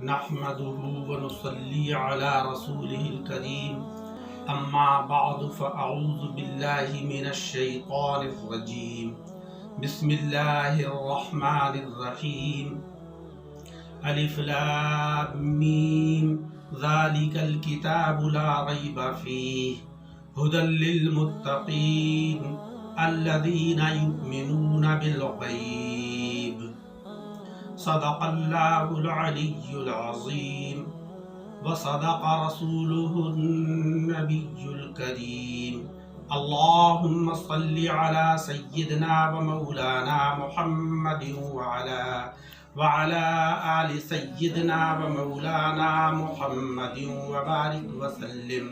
نحمده ونصلي على رسوله الكريم أما بعد فأعوذ بالله من الشيطان الرجيم بسم الله الرحمن الرحيم ألف لام ميم ذلك الكتاب لا ريب فيه هدى للمتقين الذين يؤمنون بالغيب صدق الله العلي العظيم وصدق رسوله النبي الكريم اللهم صل على سيدنا ومولانا محمد وعلى آل سيدنا ومولانا محمد وبارك وسلم.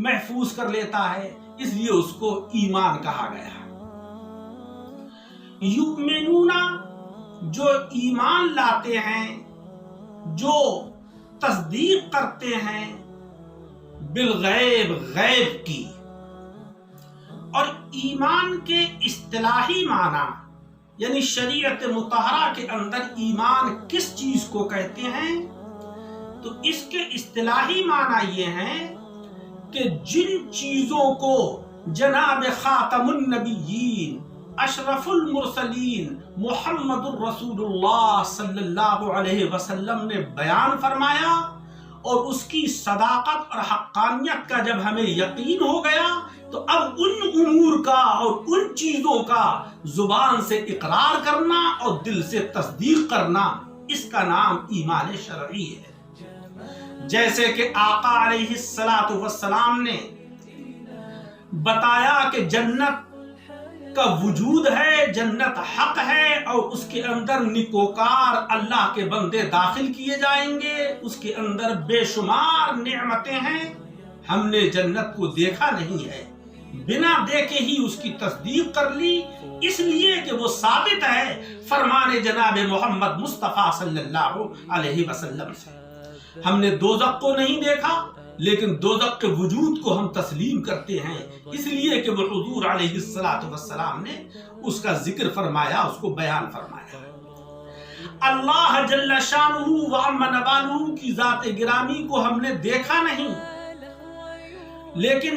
محفوظ کر لیتا ہے، اس لیے اس کو ایمان کہا گیا. یؤمنون جو ایمان لاتے ہیں، جو تصدیق کرتے ہیں، بالغیب غیب کی. اور ایمان کے اصطلاحی معنی یعنی شریعت مطہرہ کے اندر ایمان کس چیز کو کہتے ہیں، تو اس کے اصطلاحی معنی یہ ہیں کہ جن چیزوں کو جناب خاتم النبیین اشرف المرسلین محمد الرسول اللہ صلی اللہ علیہ وسلم نے بیان فرمایا، اور اس کی صداقت اور حقانیت کا جب ہمیں یقین ہو گیا تو اب ان امور کا اور ان چیزوں کا زبان سے اقرار کرنا اور دل سے تصدیق کرنا، اس کا نام ایمان شرعی ہے۔ جیسے کہ آقا علیہ الصلوۃ والسلام نے بتایا کہ جنت کا وجود ہے، جنت حق ہے، اور اس کے اندر نیکوکار اللہ کے بندے داخل کیے جائیں گے، اس کے اندر بے شمار نعمتیں ہیں۔ ہم نے جنت کو دیکھا نہیں ہے، بنا دیکھے ہی اس کی تصدیق کر لی، اس لیے کہ وہ ثابت ہے فرمان جناب محمد مصطفیٰ صلی اللہ علیہ وسلم سے۔ ہم نے دوزخ کو نہیں دیکھا، لیکن دوزخ کے وجود کو ہم تسلیم کرتے ہیں، اس لیے کہ وہ حضور علیہ الصلوۃ والسلام نے اس کا ذکر فرمایا، اس کو بیان فرمایا۔ اللہ جل شانہ و عم نوالہ کی ذات گرامی کو ہم نے دیکھا نہیں، لیکن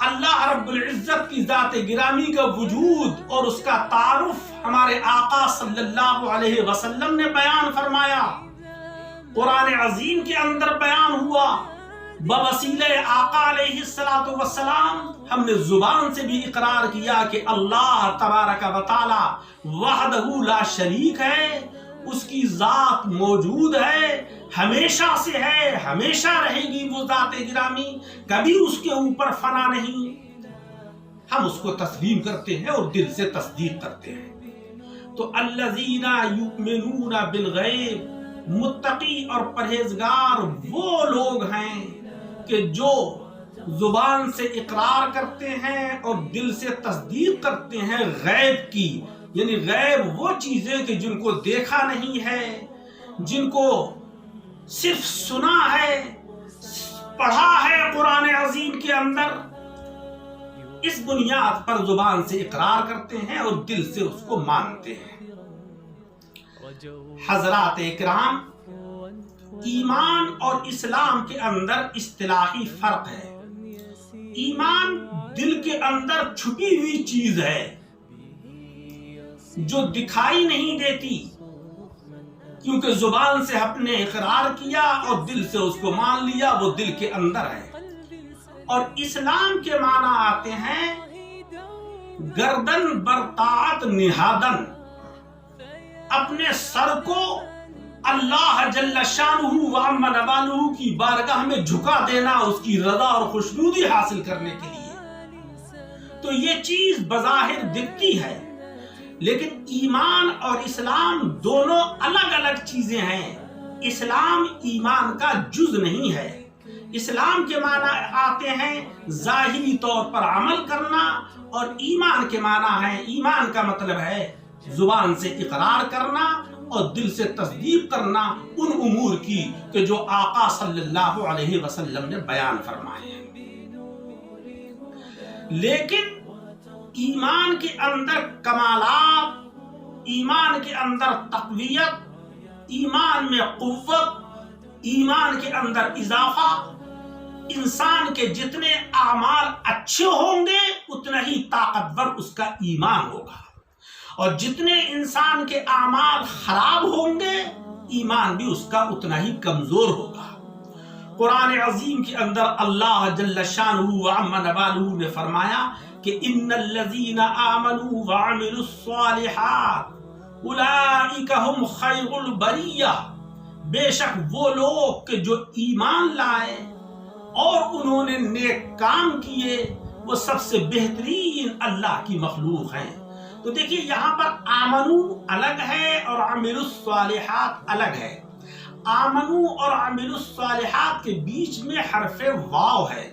اللہ رب العزت کی ذات گرامی کا وجود اور اس کا تعارف ہمارے آقا صلی اللہ علیہ وسلم نے بیان فرمایا، قرآن عظیم کے اندر بیان ہوا۔ بوسیلہ آقا علیہ الصلوۃ والسلام ہم نے زبان سے بھی اقرار کیا کہ اللہ تبارک و تعالی وحدہ لا شریک ہے، اس کی ذات موجود ہے، ہمیشہ سے ہے، ہمیشہ رہے گی وہ ذات گرامی، کبھی اس کے اوپر فنا نہیں۔ ہم اس کو تسلیم کرتے ہیں اور دل سے تصدیق کرتے ہیں۔ تو الذین یؤمنون بالغیب، متقی اور پرہیزگار وہ لوگ ہیں کہ جو زبان سے اقرار کرتے ہیں اور دل سے تصدیق کرتے ہیں غیب کی، یعنی غیب وہ چیزیں کہ جن کو دیکھا نہیں ہے، جن کو صرف سنا ہے، پڑھا ہے قرآن عظیم کے اندر، اس بنیاد پر زبان سے اقرار کرتے ہیں اور دل سے اس کو مانتے ہیں۔ حضرات اکرام، ایمان اور اسلام کے اندر اصطلاحی فرق ہے۔ ایمان دل کے اندر چھپی ہوئی چیز ہے جو دکھائی نہیں دیتی، کیونکہ زبان سے ہم نے اقرار کیا اور دل سے اس کو مان لیا، وہ دل کے اندر ہے۔ اور اسلام کے معنی آتے ہیں گردن بر طاعت نہادن، اپنے سر کو اللہ جل شانہ و عم نوالہ کی بارگاہ میں جھکا دینا، اس کی رضا اور خوشنودی حاصل کرنے کے لیے۔ تو یہ چیز بظاہر دکھتی ہے، لیکن ایمان اور اسلام دونوں الگ الگ چیزیں ہیں۔ اسلام ایمان کا جز نہیں ہے۔ اسلام کے معنی آتے ہیں ظاہری طور پر عمل کرنا، اور ایمان کے معنی ہے، ایمان کا مطلب ہے زبان سے اقرار کرنا اور دل سے تصدیق کرنا ان امور کی کہ جو آقا صلی اللہ علیہ وسلم نے بیان فرمائے ہیں۔ لیکن ایمان کے اندر کمالات، ایمان کے اندر تقویت، ایمان میں قوت، ایمان کے اندر اضافہ، انسان کے جتنے اعمال اچھے ہوں گے اتنا ہی طاقتور اس کا ایمان ہوگا، اور جتنے انسان کے اعمال خراب ہوں گے ایمان بھی اس کا اتنا ہی کمزور ہوگا۔ قرآن عظیم کے اندر اللہ جل شانہ و عم نوالہ نے فرمایا کہ ان الذین آمنوا وعملوا الصالحات اولئک هم خیر البریہ، بے شک وہ لوگ کہ جو ایمان لائے اور انہوں نے نیک کام کیے وہ سب سے بہترین اللہ کی مخلوق ہیں۔ تو دیکھیے یہاں پر آمنو الگ ہے اور عملوا الصالحات الگ ہے۔ آمنو اور عملوا الصالحات کے بیچ میں حرف واو ہے،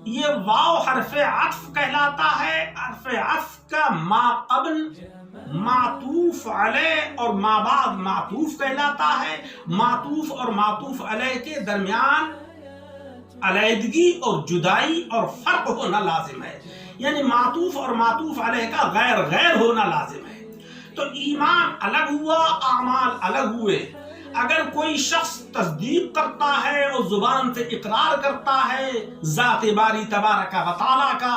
یہ واو حرف عطف کہلاتا ہے۔ حرف عطف کا ما قبل معطوف علیہ اور ما بعد معطوف کہلاتا ہے۔ معطوف اور معطوف علیہ کے درمیان علیحدگی اور جدائی اور فرق ہونا لازم ہے، یعنی معطوف اور معطوف علیہ کا غیر غیر ہونا لازم ہے۔ تو ایمان الگ ہوا، اعمال الگ ہوئے۔ اگر کوئی شخص تصدیق کرتا ہے اور زبان سے اقرار کرتا ہے ذات باری تبارک و تعالی کا،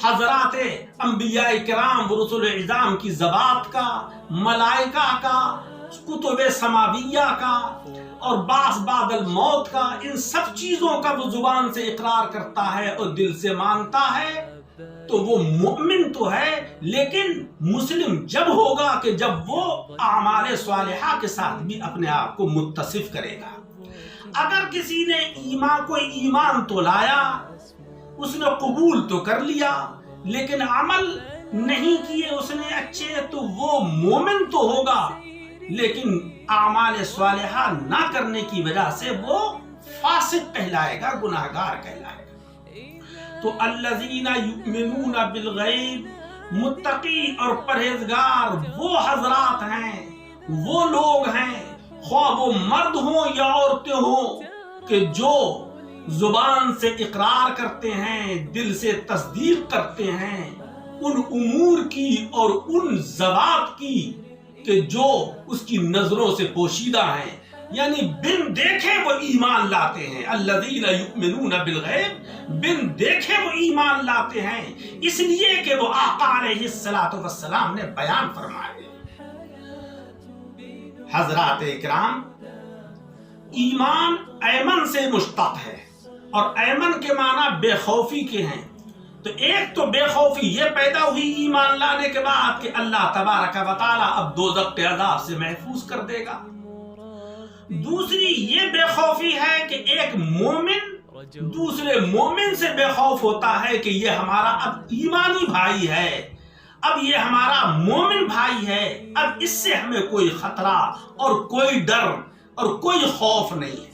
حضرات انبیاء کرام و رسول اعظام کی ذوات کا، ملائکہ کا، کتب سماویہ کا اور بعض بعد الموت کا، ان سب چیزوں کا وہ زبان سے اقرار کرتا ہے اور دل سے مانتا ہے تو وہ مؤمن تو ہے، لیکن مسلم جب ہوگا کہ جب وہ اعمال صالحہ کے ساتھ بھی اپنے آپ کو متصف کرے گا۔ اگر کسی نے ایمان تو لایا، اس نے قبول تو کر لیا، لیکن عمل نہیں کیے اس نے اچھے، تو وہ مومن تو ہوگا لیکن اعمال صالحہ نہ کرنے کی وجہ سے وہ فاسق کہلائے گا، گناہگار کہلائے گا۔ تو الذین یؤمنون بالغیب، متقی اور پرہیزگار وہ حضرات ہیں، وہ لوگ ہیں، خواہ وہ مرد ہوں یا عورتیں ہوں، کہ جو زبان سے اقرار کرتے ہیں، دل سے تصدیق کرتے ہیں ان امور کی اور ان ذوات کی کہ جو اس کی نظروں سے پوشیدہ ہیں، یعنی بن دیکھے وہ ایمان لاتے ہیں۔ الذین یؤمنون بالغیب، بن دیکھے وہ ایمان لاتے ہیں، اس لیے کہ وہ آقا علیہ السلام نے بیان فرمائے۔ حضرات اکرام، ایمان ایمن سے مشتق ہے، اور ایمن کے معنی بے خوفی کے ہیں۔ تو ایک تو بے خوفی یہ پیدا ہوئی ایمان لانے کے بعد کہ اللہ تبارک و تعالی اب دوزخ کے عذاب سے محفوظ کر دے گا۔ دوسری یہ بے خوفی ہے کہ ایک مومن دوسرے مومن سے بے خوف ہوتا ہے کہ یہ ہمارا اب ایمانی بھائی ہے، اب یہ ہمارا مومن بھائی ہے، اب اس سے ہمیں کوئی خطرہ اور کوئی ڈر اور کوئی خوف نہیں ہے۔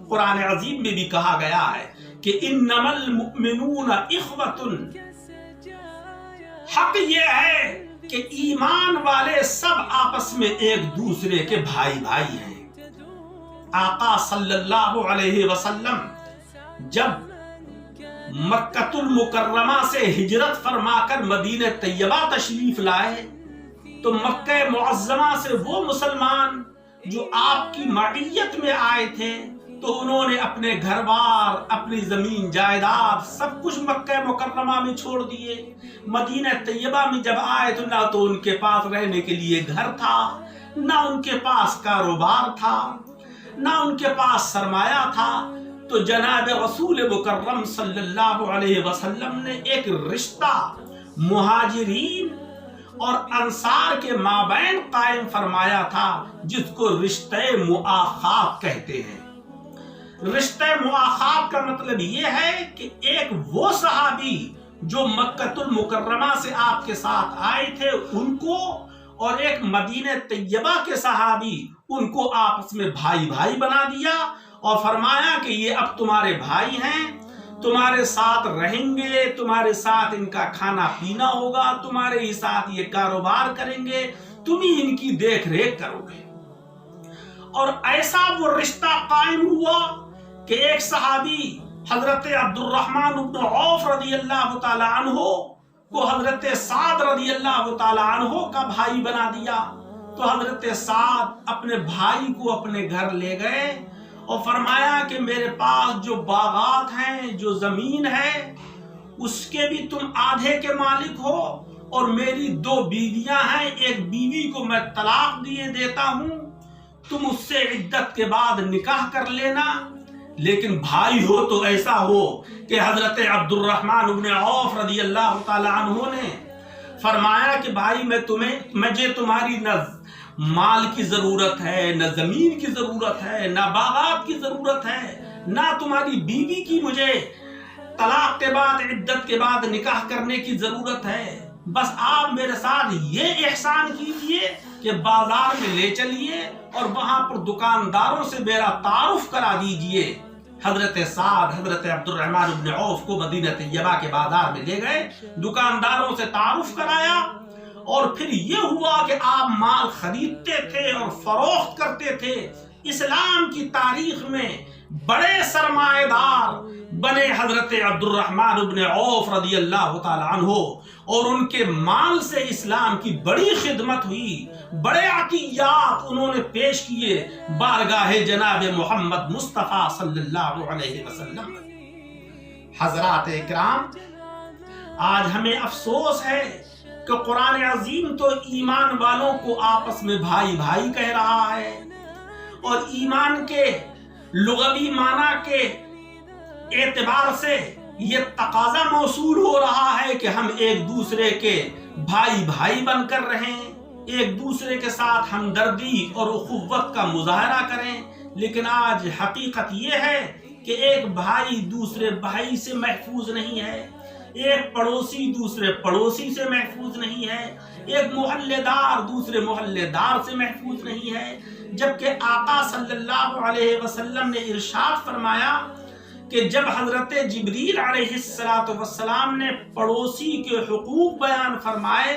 قرآن عظیم میں بھی کہا گیا ہے کہ انما المؤمنون اخوۃ، حق یہ ہے کہ ایمان والے سب آپس میں ایک دوسرے کے بھائی بھائی ہیں۔ آقا صلی اللہ علیہ وسلم جب مکہ المکرمہ سے ہجرت فرما کر مدینہ طیبہ تشریف لائے تو مکہ معظمہ سے وہ مسلمان جو آپ کی معیت میں آئے تھے تو انہوں نے اپنے گھر بار، اپنی زمین جائیداد سب کچھ مکہ مکرمہ میں چھوڑ دیے۔ مدینہ طیبہ میں جب آئے تو نہ تو ان کے پاس رہنے کے لیے گھر تھا، نہ ان کے پاس کاروبار تھا، نہ ان کے پاس سرمایہ تھا۔ تو جناب رسول مکرم صلی اللہ علیہ وسلم نے ایک رشتہ مہاجرین اور انصار کے مابین قائم فرمایا تھا، جس کو رشتہ مؤاخات کہتے ہیں۔ رشتہ مؤاخات کا مطلب یہ ہے کہ ایک وہ صحابی جو مکہ المکرمہ سے آپ کے ساتھ آئے تھے ان کو، اور ایک مدینہ طیبہ کے صحابی، ان کو آپس میں بھائی بھائی بنا دیا اور فرمایا کہ یہ اب تمہارے بھائی ہیں، تمہارے ساتھ رہیں گے، تمہارے ساتھ ان کا کھانا پینا ہوگا، تمہارے ہی ساتھ یہ کاروبار کریں گے، تم ہی ان کی دیکھ ریکھ کرو گے۔ اور ایسا وہ رشتہ قائم ہوا کہ ایک صحابی حضرت عبد الرحمن بن عوف رضی اللہ تعالی عنہ کو حضرت سعد رضی اللہ تعالی عنہ کا بھائی بنا دیا۔ تو حضرت سعد اپنے بھائی کو اپنے گھر لے گئے اور فرمایا کہ میرے پاس جو باغات ہیں، جو زمین ہے، اس کے بھی تم آدھے کے مالک ہو، اور میری 2 بیویاں ہیں، ایک بیوی کو میں طلاق دیتا ہوں، تم اس سے عدت کے بعد نکاح کر لینا۔ لیکن بھائی ہو تو ایسا ہو کہ حضرت عبد الرحمن بن عوف رضی اللہ تعالی عنہ نے فرمایا کہ بھائی مجھے تمہاری نہ مال کی ضرورت ہے، نہ زمین کی ضرورت ہے، نہ باغات کی ضرورت ہے، نہ تمہاری بیوی کی مجھے طلاق کے بعد عدت کے بعد نکاح کرنے کی ضرورت ہے، بس آپ میرے ساتھ یہ احسان کیجئے کہ بازار میں لے چلیے اور وہاں پر دکانداروں سے میرا تعارف کرا دیجئے۔ حضرت سعد حضرت عبد الرحمن بن عوف کو مدینہ طیبہ کے بازار میں لے گئے، دکانداروں سے تعارف کرایا، اور پھر یہ ہوا کہ آپ مال خریدتے تھے اور فروخت کرتے تھے۔ اسلام کی تاریخ میں بڑے سرمایہ دار بنے حضرت عبد الرحمن بن عوف رضی اللہ تعالی عنہ، اور ان کے مال سے اسلام کی بڑی خدمت ہوئی، بڑے عطیات انہوں نے پیش کیے بارگاہ جناب محمد مصطفیٰ صلی اللہ علیہ وسلم۔ حضرات اکرام، آج ہمیں افسوس ہے کہ قرآن عظیم تو ایمان والوں کو آپس میں بھائی بھائی کہہ رہا ہے، اور ایمان کے لغوی معنی کے اعتبار سے یہ تقاضا موصول ہو رہا ہے کہ ہم ایک دوسرے کے بھائی بھائی بن کر رہیں، ایک دوسرے کے ساتھ ہمدردی اور اخوت کا مظاہرہ کریں۔ لیکن آج حقیقت یہ ہے کہ ایک بھائی دوسرے بھائی سے محفوظ نہیں ہے، ایک پڑوسی دوسرے پڑوسی سے محفوظ نہیں ہے، ایک محلے دار دوسرے محلے دار سے محفوظ نہیں ہے، جبکہ آقا صلی اللہ علیہ وسلم نے ارشاد فرمایا کہ جب حضرت جبریل علیہ السلام نے پڑوسی کے حقوق بیان فرمائے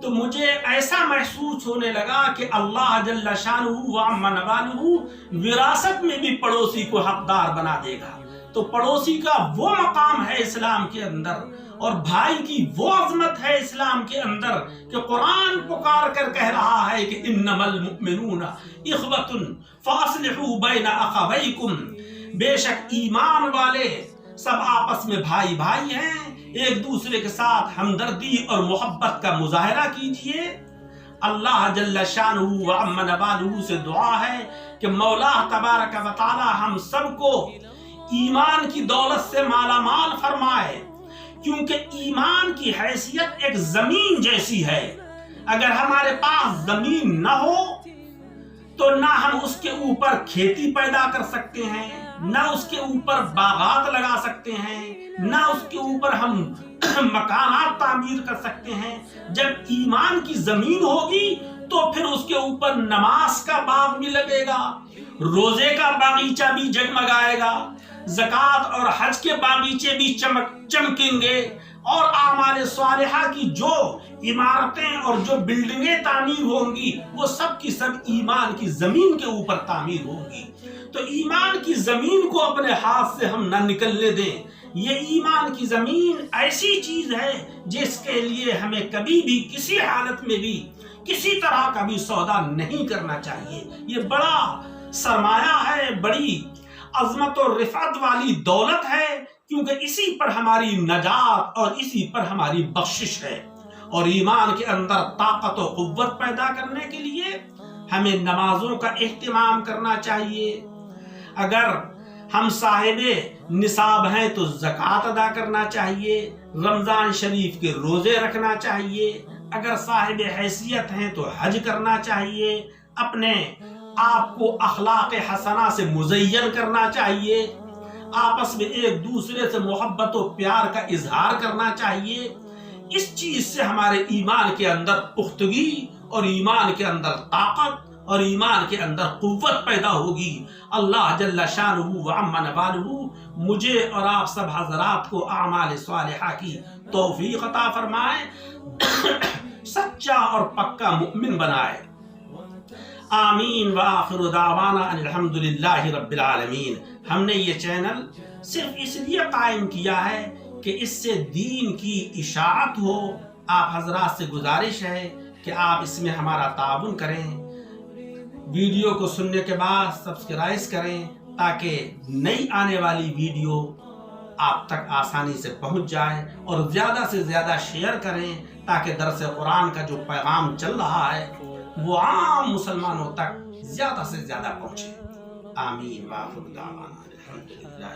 تو مجھے ایسا محسوس ہونے لگا کہ اللہ جل شانہ وعم نوالہ وراثت میں بھی پڑوسی کو حقدار بنا دے گا۔ تو پڑوسی کا وہ مقام ہے اسلام کے اندر، اور بھائی کی وہ عظمت ہے اسلام کے اندر کہ قرآن پکار کر کہہ رہا ہے کہ انما المؤمنون اخوۃ فاصلحوا بین اخویکم، بے شک ایمان والے سب آپس میں بھائی بھائی ہیں، ایک دوسرے کے ساتھ ہمدردی اور محبت کا مظاہرہ کیجئے۔ اللہ جل شانہ وعم نوالہ سے دعا ہے کہ مولا تبارک و تعالی ہم سب کو ایمان کی دولت سے مالا مال فرمائے، کیونکہ ایمان کی حیثیت ایک زمین جیسی ہے۔ اگر ہمارے پاس زمین نہ ہو تو نہ ہم اس کے اوپر کھیتی پیدا کر سکتے ہیں، نہ اس کے اوپر باغات لگا سکتے ہیں، نہ اس کے اوپر ہم مکانات تعمیر کر سکتے ہیں۔ جب ایمان کی زمین ہوگی تو پھر اس کے اوپر نماز کا باغ بھی لگے گا، روزے کا باغیچہ بھی جگمگائے گا، زکوٰۃ اور حج کے باغیچے بھی چمکیں گے، اور اعمال صالحہ کی جو عمارتیں اور جو بلڈنگیں تعمیر ہوں گی وہ سب کی سب ایمان کی زمین کے اوپر تعمیر ہوں گی۔ تو ایمان کی زمین کو اپنے ہاتھ سے ہم نہ نکلنے دیں۔ یہ ایمان کی زمین ایسی چیز ہے جس کے لیے ہمیں کبھی بھی کسی حالت میں بھی کسی طرح کا بھی سودا نہیں کرنا چاہیے۔ یہ بڑا سرمایہ ہے، بڑی عظمت اور رفعت والی دولت ہے، کیونکہ اسی پر ہماری نجات اور اسی پر ہماری بخشش ہے۔ اور ایمان کے اندر طاقت و قوت پیدا کرنے کے لیے ہمیں نمازوں کا اہتمام کرنا چاہیے۔ اگر ہم صاحب نصاب ہیں تو زکوٰۃ ادا کرنا چاہیے، رمضان شریف کے روزے رکھنا چاہیے، اگر صاحب حیثیت ہیں تو حج کرنا چاہیے، اپنے آپ کو اخلاق حسنہ سے مزین کرنا چاہیے، آپس میں ایک دوسرے سے محبت و پیار کا اظہار کرنا چاہیے۔ اس چیز سے ہمارے ایمان کے اندر پختگی اور ایمان کے اندر طاقت اور ایمان کے اندر قوت پیدا ہوگی۔ اللہ جل شانہ وعم نوالہ مجھے اور آپ سب حضرات کو اعمال صالحہ کی توفیق عطا فرمائے، سچا اور پکا مؤمن بنائے۔ آمین وآخر دعوانا ان الحمدللہ رب العالمین۔ ہم نے یہ چینل صرف اس لیے قائم کیا ہے کہ اس سے دین کی اشاعت ہو۔ آپ حضرات سے گزارش ہے کہ آپ اس میں ہمارا تعاون کریں، ویڈیو کو سننے کے بعد سبسکرائب کریں تاکہ نئی آنے والی ویڈیو آپ تک آسانی سے پہنچ جائے، اور زیادہ سے زیادہ شیئر کریں تاکہ درس قرآن کا جو پیغام چل رہا ہے وہ عام مسلمانوں تک زیادہ سے زیادہ پہنچے۔ آمین وآخر دعوانا الحمدللہ۔